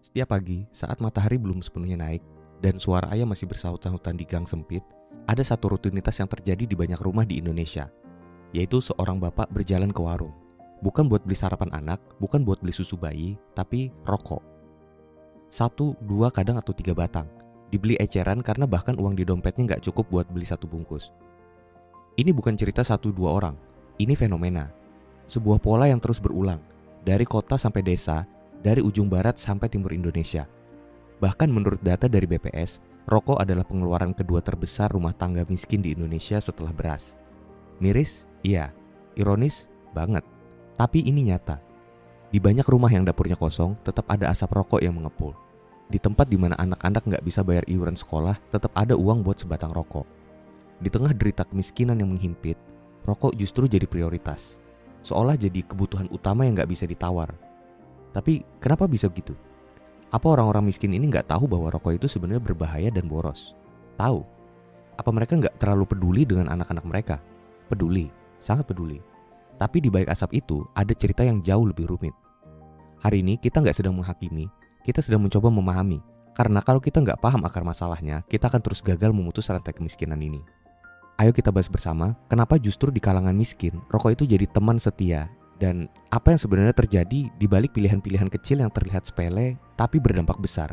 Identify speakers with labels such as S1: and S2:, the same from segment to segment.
S1: Setiap pagi, saat matahari belum sepenuhnya naik dan suara ayam masih bersaut-sautan di gang sempit, ada satu rutinitas yang terjadi di banyak rumah di Indonesia, yaitu seorang bapak berjalan ke warung. Bukan buat beli sarapan anak, bukan buat beli susu bayi, tapi rokok. 1, 2, kadang atau 3 batang. Dibeli eceran karena bahkan uang di dompetnya nggak cukup buat beli satu bungkus. Ini bukan cerita 1-2 orang, ini fenomena. Sebuah pola yang terus berulang, dari kota sampai desa, dari ujung barat sampai timur Indonesia. Bahkan menurut data dari BPS, rokok adalah pengeluaran kedua terbesar rumah tangga miskin di Indonesia setelah beras. Miris? Iya. Ironis? Banget. Tapi ini nyata. Di banyak rumah yang dapurnya kosong, tetap ada asap rokok yang mengepul. Di tempat di mana anak-anak nggak bisa bayar iuran sekolah, tetap ada uang buat sebatang rokok. Di tengah derita kemiskinan yang menghimpit, rokok justru jadi prioritas. Seolah jadi kebutuhan utama yang nggak bisa ditawar. Tapi kenapa bisa begitu? Apa orang-orang miskin ini nggak tahu bahwa rokok itu sebenarnya berbahaya dan boros? Tahu. Apa mereka nggak terlalu peduli dengan anak-anak mereka? Peduli, sangat peduli. Tapi di balik asap itu ada cerita yang jauh lebih rumit. Hari ini kita nggak sedang menghakimi, kita sedang mencoba memahami. Karena kalau kita nggak paham akar masalahnya, kita akan terus gagal memutus rantai kemiskinan ini. Ayo kita bahas bersama, kenapa justru di kalangan miskin, rokok itu jadi teman setia. Dan apa yang sebenarnya terjadi di balik pilihan-pilihan kecil yang terlihat sepele, tapi berdampak besar.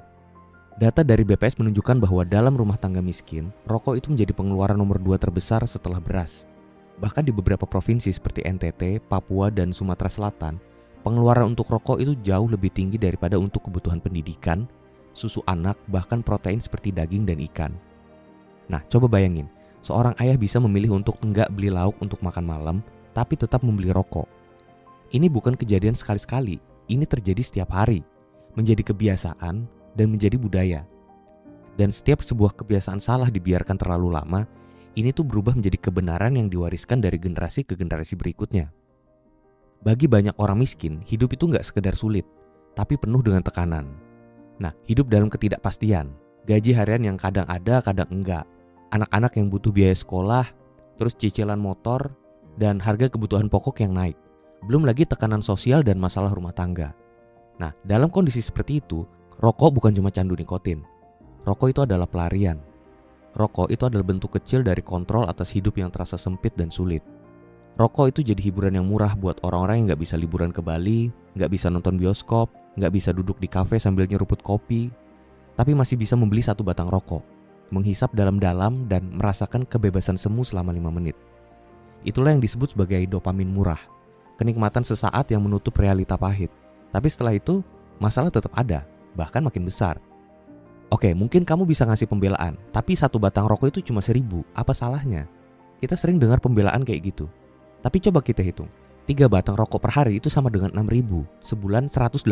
S1: Data dari BPS menunjukkan bahwa dalam rumah tangga miskin, rokok itu menjadi pengeluaran nomor 2 terbesar setelah beras. Bahkan di beberapa provinsi seperti NTT, Papua, dan Sumatera Selatan, pengeluaran untuk rokok itu jauh lebih tinggi daripada untuk kebutuhan pendidikan, susu anak, bahkan protein seperti daging dan ikan. Nah, coba bayangin, seorang ayah bisa memilih untuk enggak beli lauk untuk makan malam, tapi tetap membeli rokok. Ini bukan kejadian sekali-sekali, ini terjadi setiap hari, menjadi kebiasaan dan menjadi budaya. Dan setiap sebuah kebiasaan salah dibiarkan terlalu lama, ini tuh berubah menjadi kebenaran yang diwariskan dari generasi ke generasi berikutnya. Bagi banyak orang miskin, hidup itu nggak sekedar sulit, tapi penuh dengan tekanan. Nah, hidup dalam ketidakpastian, gaji harian yang kadang ada, kadang enggak, anak-anak yang butuh biaya sekolah, terus cicilan motor, dan harga kebutuhan pokok yang naik. Belum lagi tekanan sosial dan masalah rumah tangga. Nah, dalam kondisi seperti itu, rokok bukan cuma candu nikotin. Rokok itu adalah pelarian. Rokok itu adalah bentuk kecil dari kontrol atas hidup yang terasa sempit dan sulit. Rokok itu jadi hiburan yang murah buat orang-orang yang gak bisa liburan ke Bali, gak bisa nonton bioskop, gak bisa duduk di kafe sambil nyeruput kopi, tapi masih bisa membeli satu batang rokok, menghisap dalam-dalam dan merasakan kebebasan semu selama 5 menit. Itulah yang disebut sebagai dopamin murah, kenikmatan sesaat yang menutup realita pahit. Tapi setelah itu, masalah tetap ada, bahkan makin besar. Oke, mungkin kamu bisa ngasih pembelaan, tapi satu batang rokok itu cuma 1.000, apa salahnya? Kita sering dengar pembelaan kayak gitu. Tapi coba kita hitung, 3 batang rokok per hari itu sama dengan 6.000, sebulan 180.000,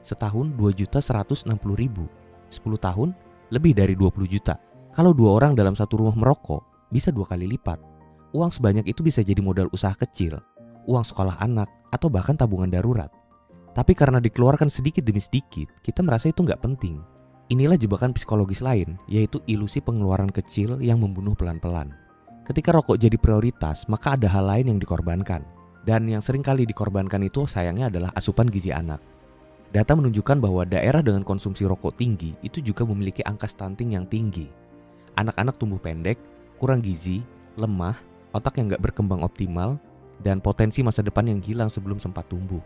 S1: setahun 2.160.000, 10 tahun lebih dari 20 juta. Kalau 2 orang dalam satu rumah merokok, bisa 2 kali lipat. Uang sebanyak itu bisa jadi modal usaha kecil, uang sekolah anak, atau bahkan tabungan darurat. Tapi karena dikeluarkan sedikit demi sedikit, kita merasa itu nggak penting. Inilah jebakan psikologis lain, yaitu ilusi pengeluaran kecil yang membunuh pelan-pelan. Ketika rokok jadi prioritas, maka ada hal lain yang dikorbankan. Dan yang sering kali dikorbankan itu sayangnya adalah asupan gizi anak. Data menunjukkan bahwa daerah dengan konsumsi rokok tinggi itu juga memiliki angka stunting yang tinggi. Anak-anak tumbuh pendek, kurang gizi, lemah, otak yang nggak berkembang optimal, dan potensi masa depan yang hilang sebelum sempat tumbuh.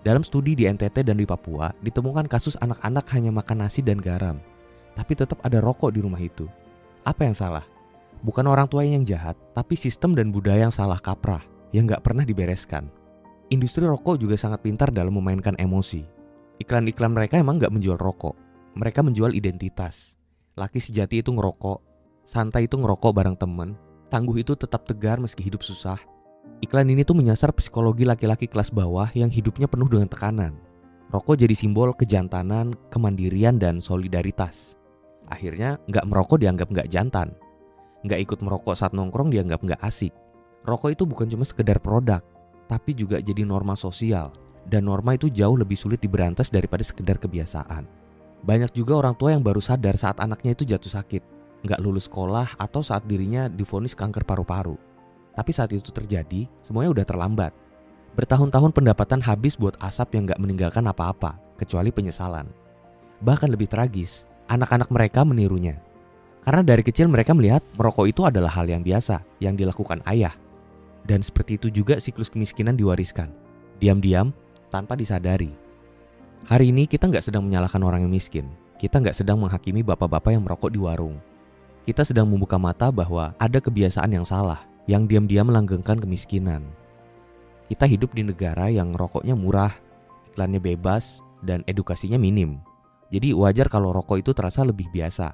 S1: Dalam studi di NTT dan di Papua, ditemukan kasus anak-anak hanya makan nasi dan garam, tapi tetap ada rokok di rumah itu. Apa yang salah? Bukan orang tua yang jahat, tapi sistem dan budaya yang salah kaprah, yang gak pernah dibereskan. Industri rokok juga sangat pintar dalam memainkan emosi. Iklan-iklan mereka emang gak menjual rokok, mereka menjual identitas. Laki sejati itu ngerokok, santai itu ngerokok bareng temen, tangguh itu tetap tegar meski hidup susah. Iklan ini tuh menyasar psikologi laki-laki kelas bawah yang hidupnya penuh dengan tekanan. Rokok jadi simbol kejantanan, kemandirian, dan solidaritas. Akhirnya nggak merokok dianggap nggak jantan. Nggak ikut merokok saat nongkrong dianggap nggak asik. Rokok itu bukan cuma sekedar produk, tapi juga jadi norma sosial. Dan norma itu jauh lebih sulit diberantas daripada sekedar kebiasaan. Banyak juga orang tua yang baru sadar saat anaknya itu jatuh sakit, nggak lulus sekolah, atau saat dirinya divonis kanker paru-paru. Tapi saat itu terjadi, semuanya udah terlambat. Bertahun-tahun pendapatan habis buat asap yang gak meninggalkan apa-apa, kecuali penyesalan. Bahkan lebih tragis, anak-anak mereka menirunya. Karena dari kecil mereka melihat merokok itu adalah hal yang biasa yang dilakukan ayah. Dan seperti itu juga siklus kemiskinan diwariskan, diam-diam tanpa disadari. Hari ini kita nggak sedang menyalahkan orang yang miskin. Kita nggak sedang menghakimi bapak-bapak yang merokok di warung. Kita sedang membuka mata bahwa ada kebiasaan yang salah, yang diam-diam melanggengkan kemiskinan. Kita hidup di negara yang rokoknya murah, iklannya bebas, dan edukasinya minim. Jadi wajar kalau rokok itu terasa lebih biasa.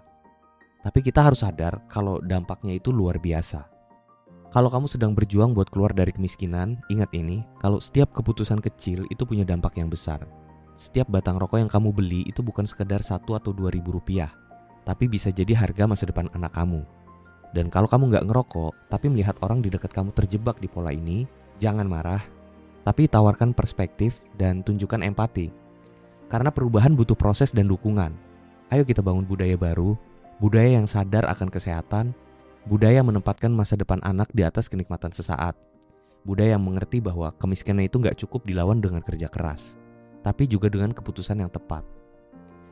S1: Tapi kita harus sadar kalau dampaknya itu luar biasa. Kalau kamu sedang berjuang buat keluar dari kemiskinan, ingat ini, kalau setiap keputusan kecil itu punya dampak yang besar. Setiap batang rokok yang kamu beli itu bukan sekedar 1 atau 2 ribu rupiah, tapi bisa jadi harga masa depan anak kamu. Dan kalau kamu nggak ngerokok, tapi melihat orang di dekat kamu terjebak di pola ini, jangan marah, tapi tawarkan perspektif dan tunjukkan empati. Karena perubahan butuh proses dan dukungan. Ayo kita bangun budaya baru, budaya yang sadar akan kesehatan, budaya yang menempatkan masa depan anak di atas kenikmatan sesaat, budaya yang mengerti bahwa kemiskinan itu nggak cukup dilawan dengan kerja keras, tapi juga dengan keputusan yang tepat.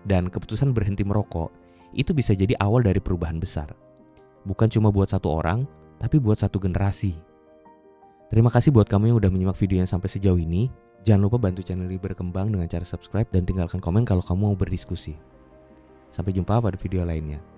S1: Dan keputusan berhenti merokok, itu bisa jadi awal dari perubahan besar. Bukan cuma buat satu orang, tapi buat satu generasi. Terima kasih buat kamu yang udah menyimak videonya sampai sejauh ini. Jangan lupa bantu channel ini berkembang dengan cara subscribe dan tinggalkan komen kalau kamu mau berdiskusi. Sampai jumpa pada video lainnya.